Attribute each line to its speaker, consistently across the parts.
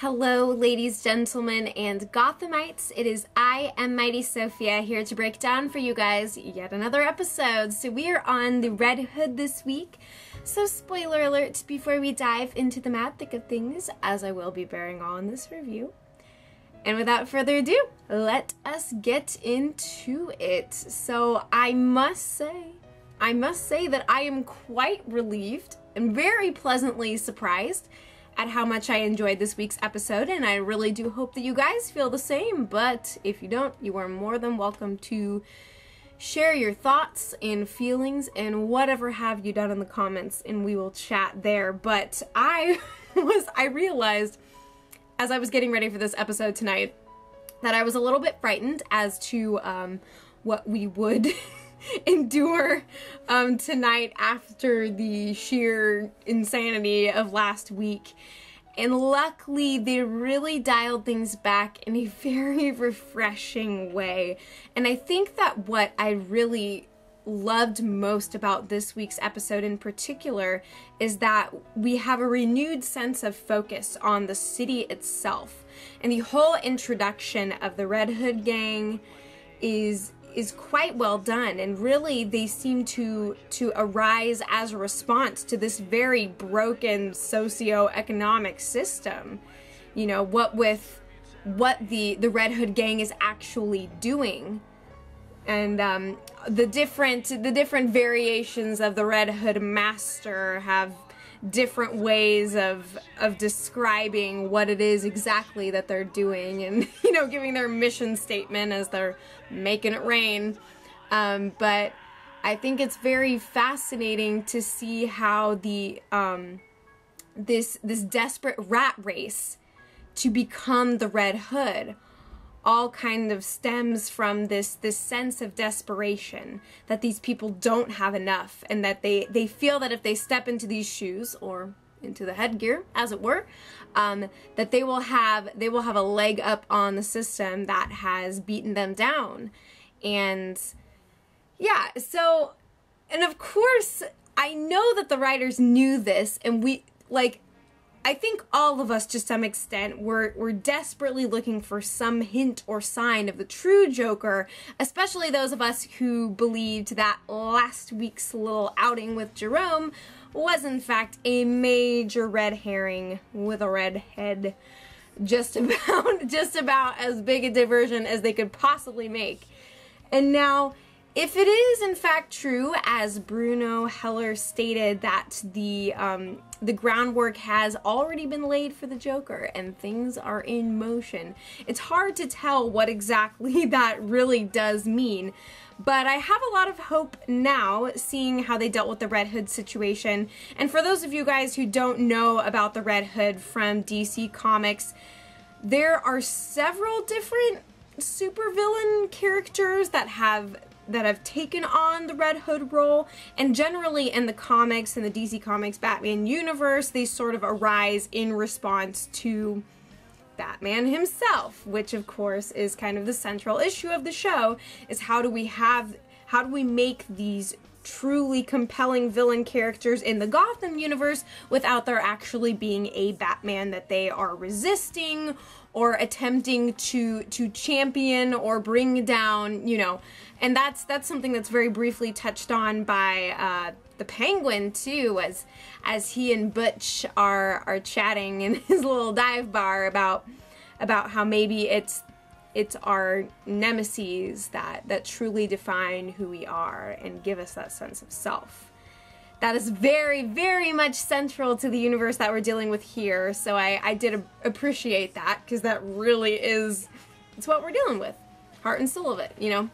Speaker 1: Hello, ladies, gentlemen, and Gothamites. It is I am Mighty Sophia here to break down for you guys yet another episode. So we are on the Red Hood this week. So spoiler alert before we dive into the mad thick of things, as I will be bearing on this review. And without further ado, let us get into it. So I must say that I am quite relieved and very pleasantly surprised at how much I enjoyed this week's episode, and I really do hope that you guys feel the same. But if you don't, you are more than welcome to share your thoughts and feelings and whatever have you done in the comments, and we will chat there. But I realized as I was getting ready for this episode tonight that I was a little bit frightened as to what we would endure tonight after the sheer insanity of last week. And luckily they really dialed things back in a very refreshing way. And I think that what I really loved most about this week's episode in particular is that we have a renewed sense of focus on the city itself. And the whole introduction of the Red Hood gang is quite well done, and really they seem to arise as a response to this very broken socio-economic system. You know, what the Red Hood gang is actually doing, and the different variations of the Red Hood master have different ways of describing what it is exactly that they're doing, and you know, giving their mission statement as they're making it rain. But I think it's very fascinating to see how the this desperate rat race to become the Red Hood all kind of stems from this sense of desperation that these people don't have enough, and that they feel that if they step into these shoes, or into the headgear as it were, that they will have a leg up on the system that has beaten them down. And yeah, so, and of course I know that the writers knew this, and I think all of us, to some extent, were desperately looking for some hint or sign of the true Joker, especially those of us who believed that last week's little outing with Jerome was in fact a major red herring with a red head. Just about as big a diversion as they could possibly make. And now, if it is in fact true, as Bruno Heller stated, that the groundwork has already been laid for the Joker and things are in motion, it's hard to tell what exactly that really does mean. But I have a lot of hope now, seeing how they dealt with the Red Hood situation. And for those of you guys who don't know about the Red Hood from DC Comics, there are several different supervillain characters that have taken on the Red Hood role, and generally in the comics, in the DC Comics Batman universe, they sort of arise in response to Batman himself, which of course is kind of the central issue of the show, is how do we make these truly compelling villain characters in the Gotham universe without there actually being a Batman that they are resisting or attempting to champion or bring down, you know. And that's something that's very briefly touched on by the Penguin too, as he and Butch are chatting in his little dive bar about how maybe it's our nemesis that truly define who we are and give us that sense of self. That is very, very much central to the universe that we're dealing with here, so I did appreciate that, because that really is, it's what we're dealing with, heart and soul of it, you know.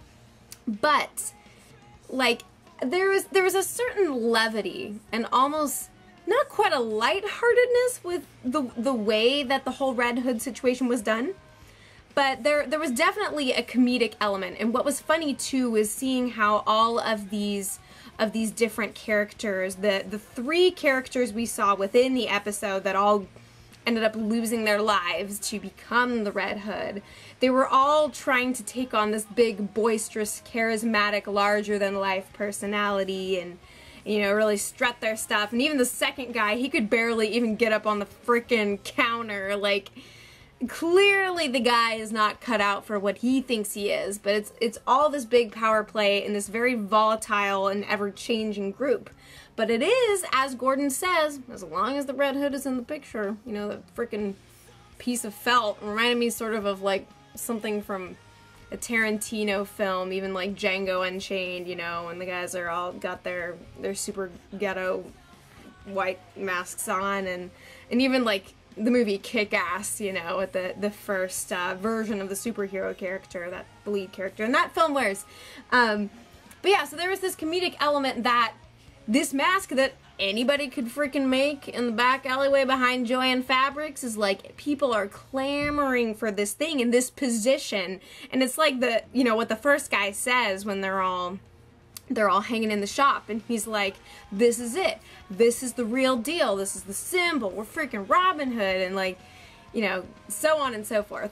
Speaker 1: But like, there was a certain levity and almost not quite a lightheartedness with the way that the whole Red Hood situation was done. But there was definitely a comedic element, and what was funny too was seeing how all of these different characters, the three characters we saw within the episode that all ended up losing their lives to become the Red Hood, they were all trying to take on this big, boisterous, charismatic, larger-than-life personality, and you know, really strut their stuff. And even the second guy, he could barely even get up on the frickin' counter. Like, clearly the guy is not cut out for what he thinks he is, but it's all this big power play in this very volatile and ever-changing group. But it is, as Gordon says, as long as the Red Hood is in the picture, you know, the frickin' piece of felt reminded me sort of like something from a Tarantino film, even like Django Unchained, you know, and the guys are all got their super ghetto white masks on, and even like the movie Kick-Ass, you know, with the first version of the superhero character that the lead character in that film wears. But yeah, so there was this comedic element that this mask that anybody could freaking make in the back alleyway behind Joanne Fabrics is like, people are clamoring for this thing in this position. And it's like the, you know, what the first guy says when they're all hanging in the shop, and he's like, this is it. This is the real deal. This is the symbol. We're freaking Robin Hood, and like, you know, so on and so forth.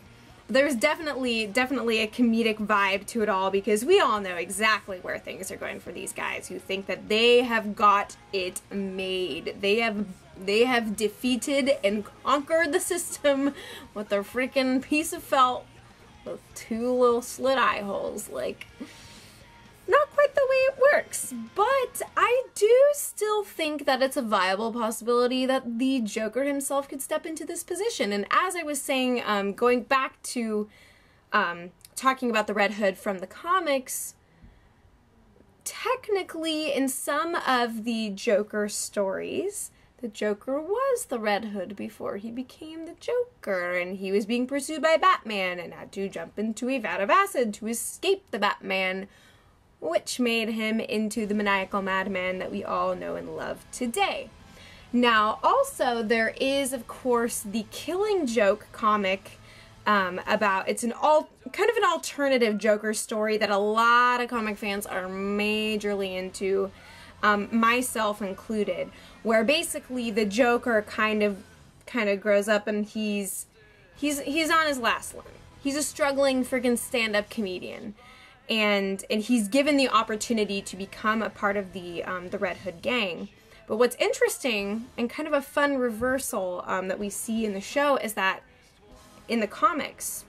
Speaker 1: There's definitely a comedic vibe to it all, because we all know exactly where things are going for these guys who think that they have got it made. They have defeated and conquered the system with their freaking piece of felt with 2 little slit eye holes. Like, not quite the way it works, but I do still think that it's a viable possibility that the Joker himself could step into this position. And as I was saying, going back to talking about the Red Hood from the comics, technically in some of the Joker stories, the Joker was the Red Hood before he became the Joker, and he was being pursued by Batman and had to jump into a vat of acid to escape the Batman, which made him into the maniacal madman that we all know and love today. Now, also, there is, of course, the Killing Joke comic about, it's kind of an alternative Joker story that a lot of comic fans are majorly into, myself included, where basically the Joker kind of grows up and he's on his last line. He's a struggling friggin' stand-up comedian. And he's given the opportunity to become a part of the Red Hood gang. But what's interesting and kind of a fun reversal that we see in the show is that in the comics,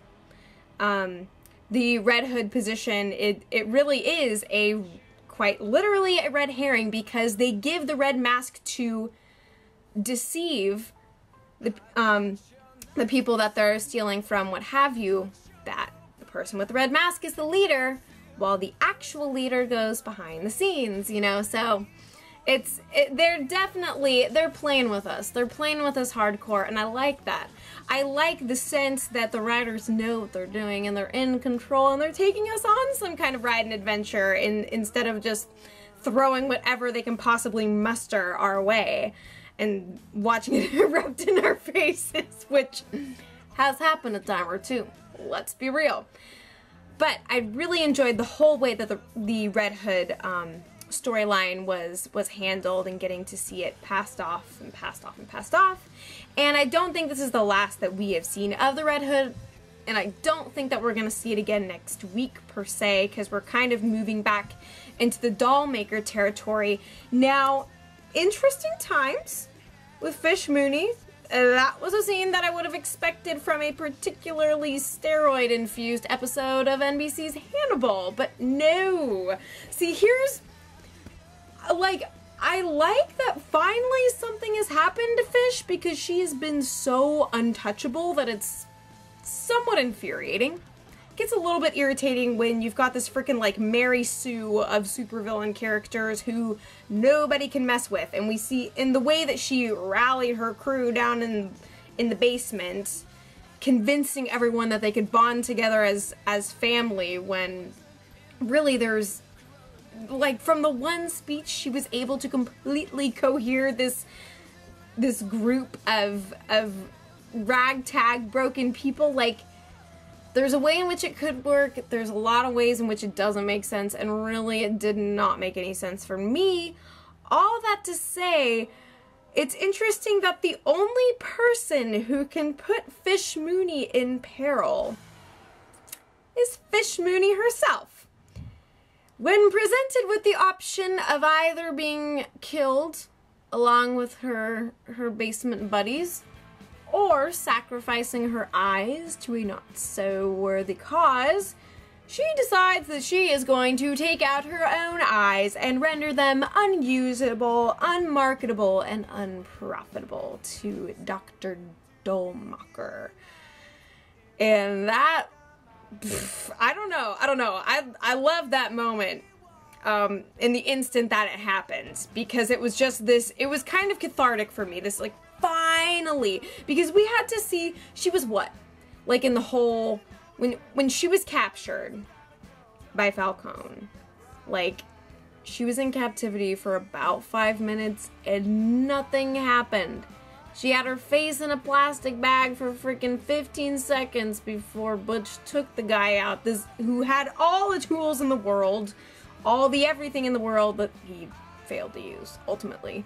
Speaker 1: the Red Hood position, it really is quite literally a red herring, because they give the red mask to deceive the people that they're stealing from, what have you, that the person with the red mask is the leader, while the actual leader goes behind the scenes, you know. So they're playing with us. They're playing with us hardcore, and I like that. I like the sense that the writers know what they're doing, and they're in control, and they're taking us on some kind of ride and adventure instead of just throwing whatever they can possibly muster our way and watching it erupt in our faces, which has happened a time or two. Let's be real. But I really enjoyed the whole way that the Red Hood storyline was handled, and getting to see it passed off and passed off and passed off. And I don't think this is the last that we have seen of the Red Hood, and I don't think that we're going to see it again next week per se, because we're kind of moving back into the doll maker territory. Now, interesting times with Fish Mooney. That was a scene that I would have expected from a particularly steroid-infused episode of NBC's Hannibal, but no. See, here's, like, I like that finally something has happened to Fish, because she has been so untouchable that it's somewhat infuriating. Gets a little bit irritating when you've got this freaking like Mary Sue of supervillain characters who nobody can mess with, and we see in the way that she rallied her crew down in the basement, convincing everyone that they could bond together as family, when really there's, like, from the one speech she was able to completely cohere this group of ragtag broken people. Like, there's a way in which it could work, there's a lot of ways in which it doesn't make sense, and really it did not make any sense for me. All that to say, it's interesting that the only person who can put Fish Mooney in peril is Fish Mooney herself. When presented with the option of either being killed along with her basement buddies, or sacrificing her eyes to a not-so-worthy cause, she decides that she is going to take out her own eyes and render them unusable, unmarketable, and unprofitable to Dr. Dolmacher. And that, I don't know. I love that moment in the instant that it happened, because it was just this, it was kind of cathartic for me, this like, finally, because we had to see, she was what? Like in the whole, when she was captured by Falcone, like, she was in captivity for about 5 minutes and nothing happened. She had her face in a plastic bag for freaking 15 seconds before Butch took the guy out, this who had all the tools in the world, all the everything in the world that he failed to use, ultimately.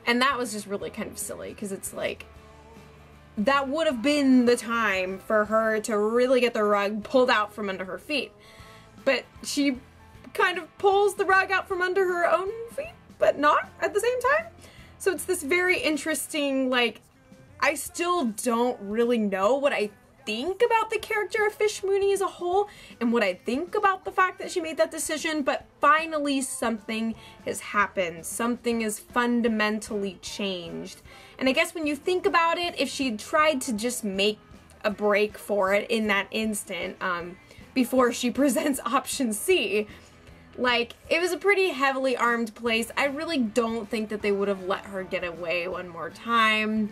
Speaker 1: And that was just really kind of silly, because it's like, that would have been the time for her to really get the rug pulled out from under her feet. But she kind of pulls the rug out from under her own feet, but not at the same time. So it's this very interesting, like, I still don't really know what I think about the character of Fish Mooney as a whole, and what I think about the fact that she made that decision, but finally something has happened. Something is fundamentally changed. And I guess when you think about it, if she tried to just make a break for it in that instant, before she presents option C, like, it was a pretty heavily armed place. I really don't think that they would have let her get away one more time.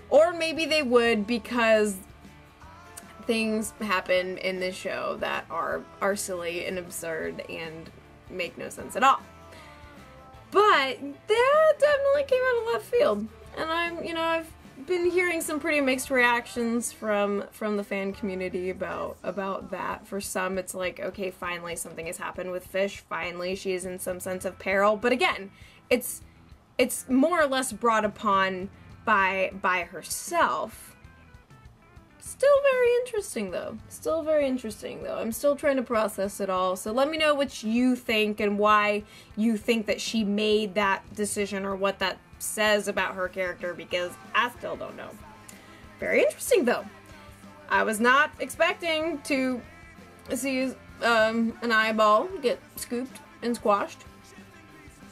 Speaker 1: Or maybe they would, because things happen in this show that are silly and absurd and make no sense at all. But that definitely came out of left field. And I've been hearing some pretty mixed reactions from the fan community about that. For some, it's like, okay, finally something has happened with Fish. Finally, she is in some sense of peril. But again, it's more or less brought upon by herself. Still very interesting though. Still very interesting though. I'm still trying to process it all. So let me know what you think and why you think that she made that decision, or what that says about her character, because I still don't know. Very interesting though. I was not expecting to see an eyeball get scooped and squashed.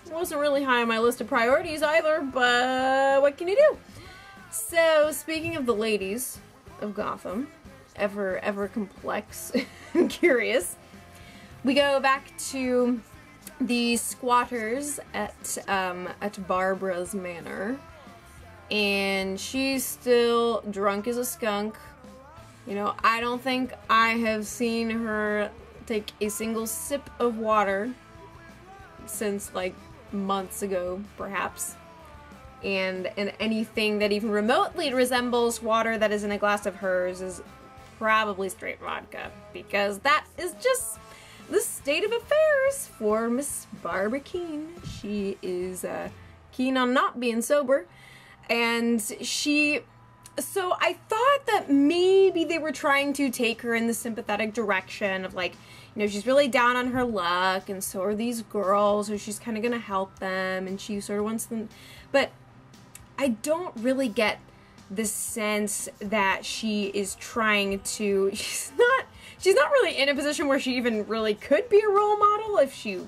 Speaker 1: It wasn't really high on my list of priorities either, but what can you do? So, speaking of the ladies of Gotham, ever complex and curious, we go back to the squatters at Barbara's manor, and she's still drunk as a skunk. You know, I don't think I have seen her take a single sip of water since like months ago, perhaps. And anything that even remotely resembles water that is in a glass of hers is probably straight vodka, because that is just the state of affairs for Miss Barbara Keene. She is keen on not being sober, and so I thought that maybe they were trying to take her in the sympathetic direction of, like, you know, she's really down on her luck, and so are these girls, so she's kind of gonna help them, and she sort of wants them, but I don't really get the sense that she is trying to, she's not really in a position where she even really could be a role model if she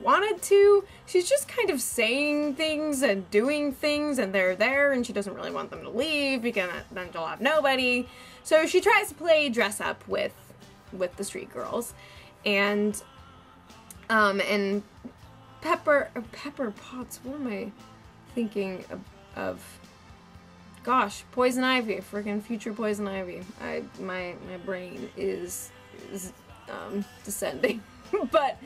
Speaker 1: wanted to. She's just kind of saying things and doing things, and they're there, and she doesn't really want them to leave, because then she'll have nobody. So she tries to play dress up with the street girls, and Pepper Potts, what am I thinking of? Gosh, Poison Ivy, freaking future Poison Ivy. My brain is descending. But,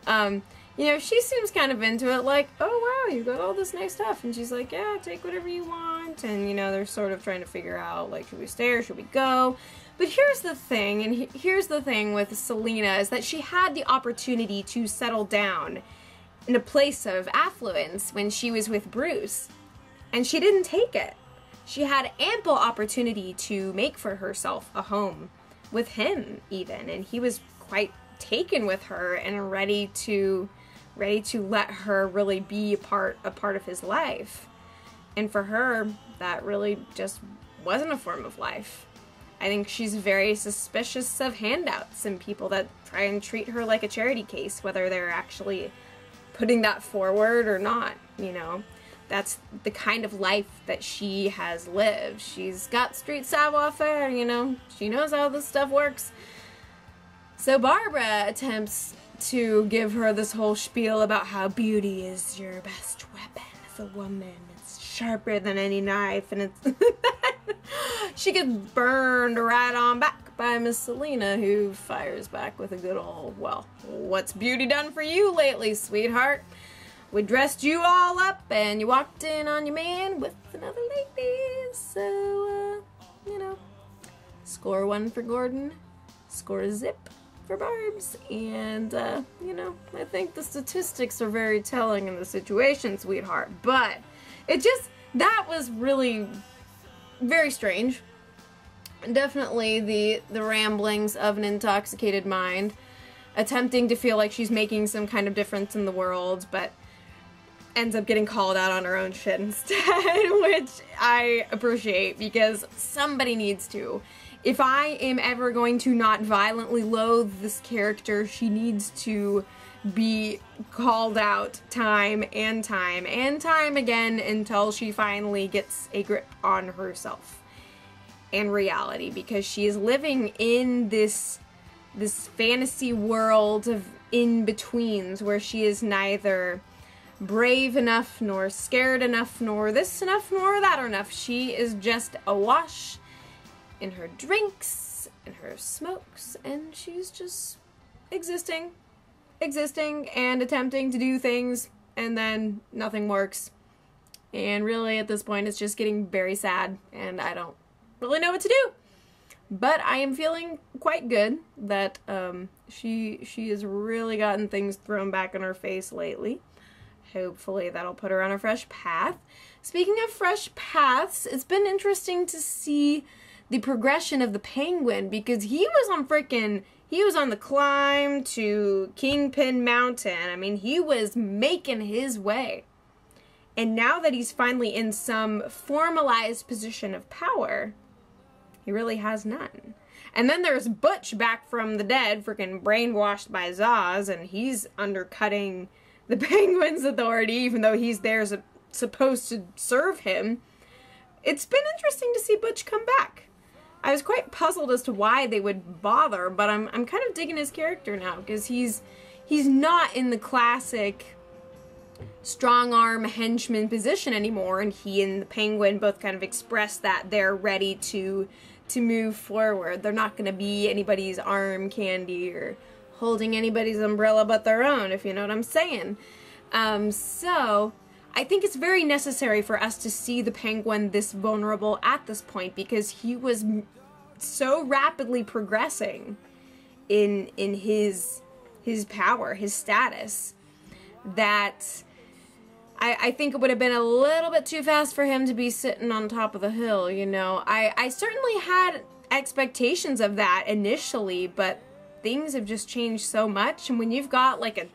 Speaker 1: you know, she seems kind of into it, like, oh wow, you got all this nice stuff. And she's like, yeah, take whatever you want. And, you know, they're sort of trying to figure out, like, should we stay or should we go? But here's the thing, and here's the thing with Selena, is that she had the opportunity to settle down in a place of affluence when she was with Bruce. And she didn't take it. She had ample opportunity to make for herself a home with him, even, and he was quite taken with her and ready to let her really be a part of his life. And for her, that really just wasn't a form of life. I think she's very suspicious of handouts and people that try and treat her like a charity case, whether they're actually putting that forward or not, you know. That's the kind of life that she has lived. She's got street savoir-faire, you know. She knows how this stuff works. So Barbara attempts to give her this whole spiel about how beauty is your best weapon as a woman. It's sharper than any knife, and it's she gets burned right on back by Miss Selena, who fires back with a good old, well, what's beauty done for you lately, sweetheart? We dressed you all up and you walked in on your man with another lady. So, you know, score 1 for Gordon, score a zip for Barbs, and, you know, I think the statistics are very telling in the situation, sweetheart, but it just, that was really very strange. Definitely the ramblings of an intoxicated mind, attempting to feel like she's making some kind of difference in the world, but ends up getting called out on her own shit instead, which I appreciate, because somebody needs to. If I am ever going to not violently loathe this character, she needs to be called out time and time and time again until she finally gets a grip on herself and reality, because she is living in this fantasy world of in-betweens where she is neither brave enough, nor scared enough, nor this enough, nor that enough. She is just awash in her drinks, in her smokes, and she's just existing and attempting to do things, and then nothing works. And really, at this point, it's just getting very sad, and I don't really know what to do. But I am feeling quite good that she has really gotten things thrown back in her face lately. Hopefully that'll put her on a fresh path. Speaking of fresh paths, it's been interesting to see the progression of the Penguin, because he was on the climb to Kingpin Mountain. I mean, he was making his way. And now that he's finally in some formalized position of power, he really has none. And then there's Butch back from the dead, freaking brainwashed by Zaz, and he's undercutting the Penguin's authority, even though he's there supposed to serve him. It's been interesting to see Butch come back. I was quite puzzled as to why they would bother, but I'm kind of digging his character now, because he's not in the classic strong-arm henchman position anymore, and he and the Penguin both kind of express that they're ready to move forward. They're not going to be anybody's arm candy or holding anybody's umbrella but their own, if you know what I'm saying. So I think it's very necessary for us to see the Penguin this vulnerable at this point, because he was so rapidly progressing in his power, his status, that I think it would have been a little bit too fast for him to be sitting on top of the hill, you know. I certainly had expectations of that initially, but things have just changed so much, and when you've got like a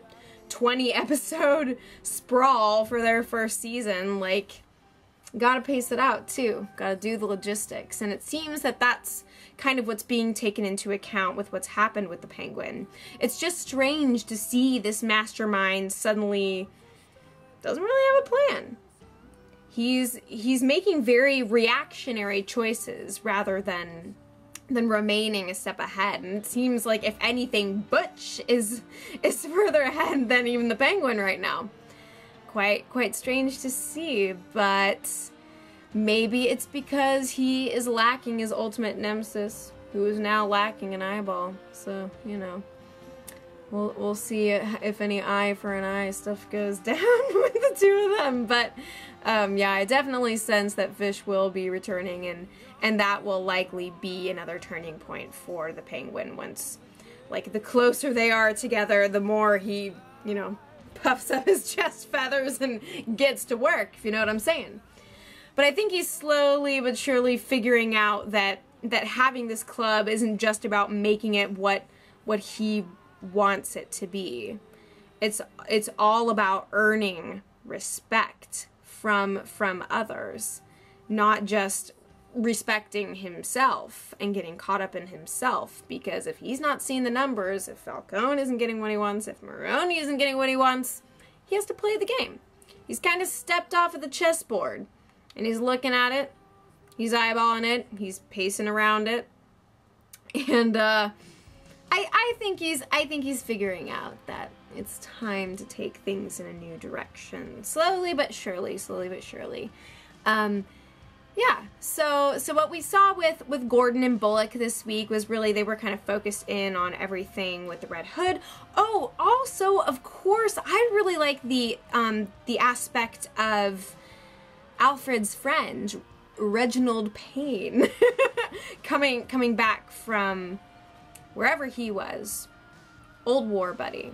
Speaker 1: 20 episode sprawl for their first season, like, gotta pace it out too, gotta do the logistics, and it seems that that's kind of what's being taken into account with what's happened with the Penguin. It's just strange to see this mastermind suddenly doesn't really have a plan. He's making very reactionary choices rather than remaining a step ahead, and it seems like, if anything, Butch is further ahead than even the Penguin right now. Quite strange to see, but maybe it's because he is lacking his ultimate nemesis, who is now lacking an eyeball. So, you know, we'll see if any eye for an eye stuff goes down with the two of them. But yeah, I definitely sense that Fish will be returning, and that will likely be another turning point for the Penguin. Once, like, the closer they are together, the more he, you know, puffs up his chest feathers and gets to work, if you know what I'm saying. But I think he's slowly but surely figuring out that having this club isn't just about making it what he wants it to be. It's all about earning respect from others, not just respecting himself and getting caught up in himself, because if he's not seeing the numbers, if Falcone isn't getting what he wants, if Morrissey isn't getting what he wants, he has to play the game. He's kind of stepped off of the chessboard, and he's looking at it, he's eyeballing it, he's pacing around it, and I think he's figuring out that it's time to take things in a new direction, slowly but surely, Yeah, so what we saw with Gordon and Bullock this week was really they were kind of focused in on everything with the Red Hood. Oh, also, of course, I really like the aspect of Alfred's friend, Reginald Payne, coming back from wherever he was, old war buddy.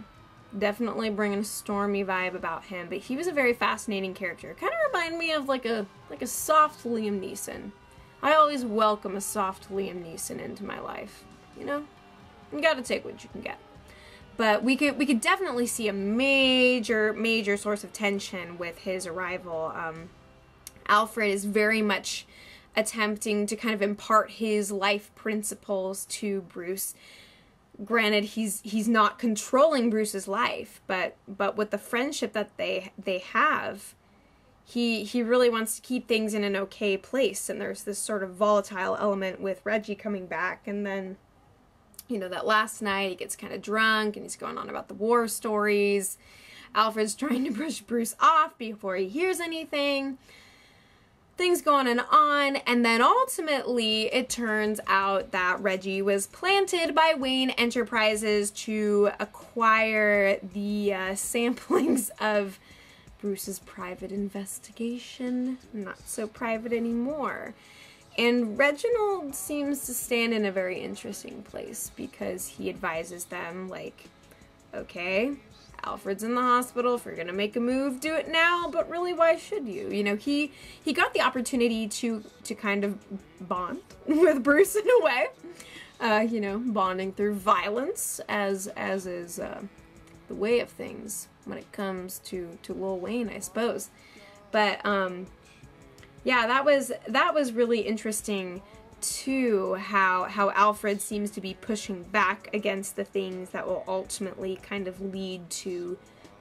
Speaker 1: Definitely bringing a stormy vibe about him, but he was a very fascinating character. Kind of reminded me of like a soft Liam Neeson. I always welcome a soft Liam Neeson into my life. You know, you gotta take what you can get. But we could definitely see a major source of tension with his arrival. Alfred is very much attempting to kind of impart his life principles to Bruce. Granted, he's not controlling Bruce's life, but with the friendship that they have, he really wants to keep things in an okay place. And there's this sort of volatile element with Reggie coming back, and then, you know, that last night he gets kind of drunk and he's going on about the war stories. Alfred's trying to brush Bruce off before he hears anything. Things going on, and then ultimately it turns out that Reggie was planted by Wayne Enterprises to acquire the samplings of Bruce's private investigation. Not so private anymore. And Reginald seems to stand in a very interesting place, because he advises them, like, okay, Alfred's in the hospital. If you're gonna make a move, do it now, but really, why should you? You know, he got the opportunity to kind of bond with Bruce in a way. You know, bonding through violence, as is the way of things when it comes to Lil Wayne, I suppose. But yeah, that was really interesting too, how Alfred seems to be pushing back against the things that will ultimately kind of lead to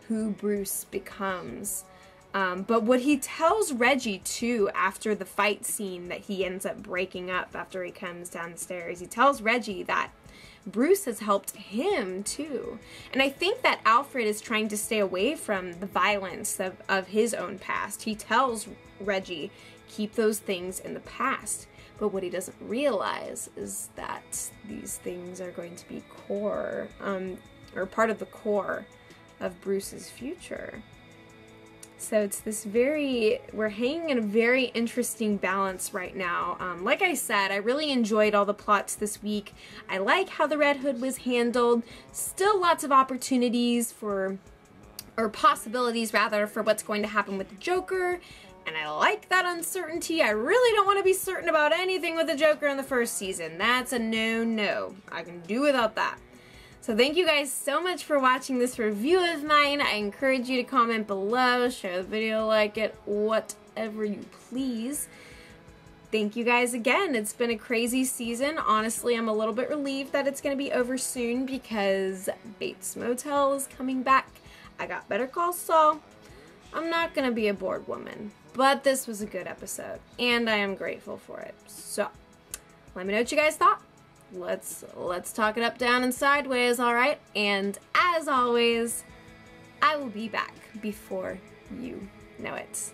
Speaker 1: who Bruce becomes. But what he tells Reggie too, after the fight scene that he ends up breaking up after he comes downstairs, he tells Reggie that Bruce has helped him too. And I think that Alfred is trying to stay away from the violence of his own past. He tells Reggie, keep those things in the past. But what he doesn't realize is that these things are going to be core, or part of the core of Bruce's future. So it's this we're hanging in a very interesting balance right now. Like I said, I really enjoyed all the plots this week. I like how the Red Hood was handled. Still lots of opportunities or possibilities rather, for what's going to happen with the Joker. And I like that uncertainty. I really don't want to be certain about anything with the Joker in the first season. That's a no-no. I can do without that. So thank you guys so much for watching this review of mine. I encourage you to comment below, share the video, like it, whatever you please. Thank you guys again. It's been a crazy season. Honestly, I'm a little bit relieved that it's going to be over soon, because Bates Motel is coming back. I got Better Call Saul. I'm not going to be a bored woman. But this was a good episode, and I am grateful for it. So, let me know what you guys thought. Let's talk it up, down, and sideways, alright? And as always, I will be back before you know it.